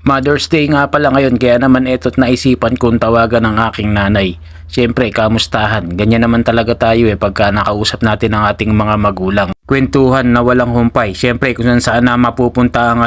Mother's Day nga pala ngayon kaya naman eto't naisipan kong tawagan ng aking nanay. Siyempre, kamustahan. Ganyan naman talaga tayo pagka nakausap natin ang ating mga magulang. Kwentuhan na walang humpay. Siyempre, kung saan na mapupunta ang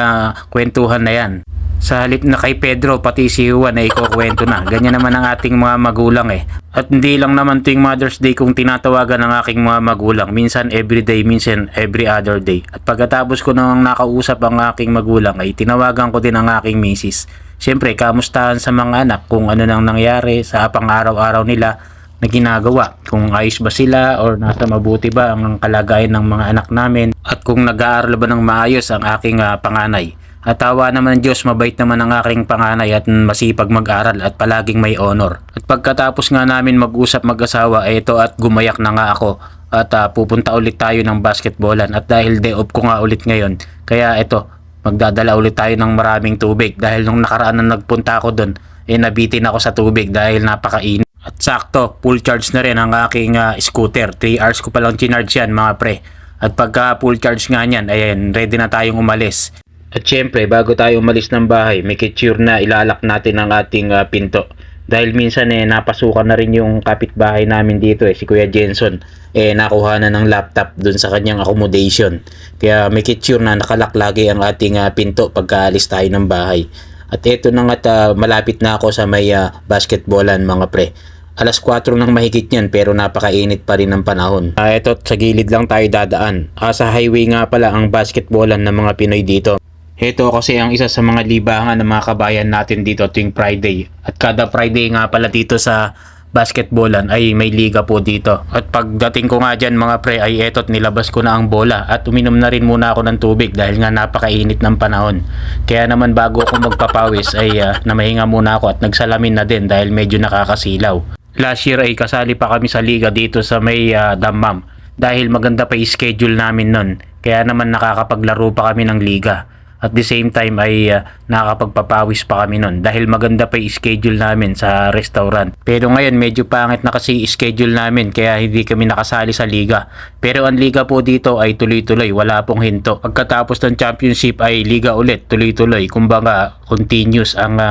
kwentuhan na yan. Sa halip na kay Pedro, pati si Juan ay ikukwento na. Ganyan naman ang ating mga magulang At hindi lang naman tuwing Mother's Day kung tinatawagan ng aking mga magulang. Minsan every day, minsan every other day. At pagkatapos ko nang nakausap ang aking magulang ay tinawagan ko din ang aking misis. Siyempre, kamustahan sa mga anak kung ano nang nangyari sa pang-araw-araw nila na ginagawa. Kung ayos ba sila or nasa mabuti ba ang kalagayan ng mga anak namin. At kung nag-aaral ba ng maayos ang aking panganay. At tawa naman ng Diyos, mabait naman ang aking panganay at masipag mag-aral at palaging may honor. At pagkatapos nga namin mag-usap mag-asawa, ito at gumayak na nga ako. At pupunta ulit tayo ng basketballan. At dahil day off ko nga ulit ngayon, kaya ito, magdadala ulit tayo ng maraming tubig. Dahil nung nakaraan na nagpunta ako doon, nabitin ako sa tubig dahil napakainit. At sakto, full charge na rin ang aking scooter. 3 hours ko palang chinarge yan mga pre. At pagka full charge nga yan, ayan, ready na tayong umalis. At syempre, bago tayo umalis ng bahay, make sure na ilalak natin ang ating pinto. Dahil minsan napasukan na rin yung kapitbahay namin dito si Kuya Jenson. Nakuha na ng laptop dun sa kanyang accommodation. Kaya make sure na nakalak lagi ang ating pinto pagka alis tayo ng bahay. At eto na nga malapit na ako sa may basketballan mga pre. Alas 4 nang mahigit yan pero napakainit pa rin ng panahon. Eto sa gilid lang tayo dadaan. Sa highway nga pala ang basketballan ng mga Pinoy dito. Ito kasi ang isa sa mga libangan ng mga kabayan natin dito tuwing Friday. At kada Friday nga pala dito sa basketballan ay may liga po dito. At pagdating ko nga dyan mga pre ay etot nilabas ko na ang bola. At uminom na rin muna ako ng tubig dahil nga napakainit ng panahon. Kaya naman bago ako magpapawis ay namahinga muna ako at nagsalamin na din dahil medyo nakakasilaw. Last year ay kasali pa kami sa liga dito sa may Dammam. Dahil maganda pa i-schedule namin nun. Kaya naman nakakapaglaro pa kami ng liga. At the same time ay nakakapagpapawis pa kami nun dahil maganda pa i-schedule namin sa restaurant. Pero ngayon medyo pangit na kasi i-schedule namin kaya hindi kami nakasali sa liga. Pero ang liga po dito ay tuloy-tuloy, wala pong hinto. Pagkatapos ng championship ay liga ulit, tuloy-tuloy. Kumbaga continuous ang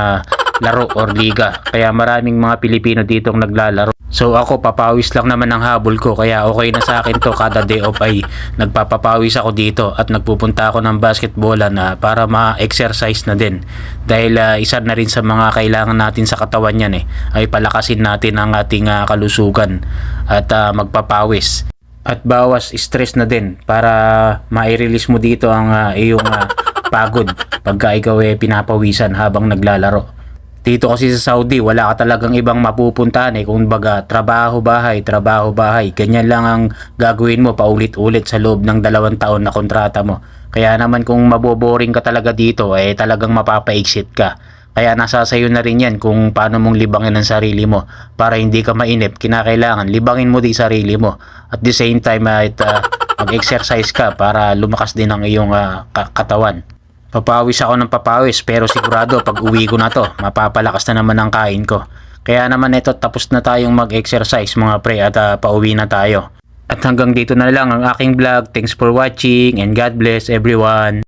laro or liga. Kaya maraming mga Pilipino ditong naglalaro. So ako papawis lang naman ang habol ko kaya okay na sa akin to kada day off ay nagpapapawis ako dito at nagpupunta ako ng basketballan para ma-exercise na din. Dahil isa na rin sa mga kailangan natin sa katawan yan ay palakasin natin ang ating kalusugan at magpapawis. At bawas stress na din para ma-release mo dito ang iyong pagod pagka ikaw pinapawisan habang naglalaro. Dito kasi sa Saudi, wala ka talagang ibang mapupuntahan kung baga trabaho, bahay. Ganyan lang ang gagawin mo paulit-ulit sa loob ng 2 taon na kontrata mo. Kaya naman kung maboboring ka talaga dito, talagang mapapa-exit ka. Kaya nasa sayo na rin yan kung paano mong libangin ang sarili mo. Para hindi ka mainip, kinakailangan libangin mo din sarili mo. At the same time, mag-exercise ka para lumakas din ang iyong katawan. Papawis ako ng papawis pero sigurado pag uwi ko na to, mapapalakas na naman ang kain ko. Kaya naman ito tapos na tayong mag-exercise mga pre at pauwi na tayo. At hanggang dito na lang ang aking vlog. Thanks for watching and God bless everyone.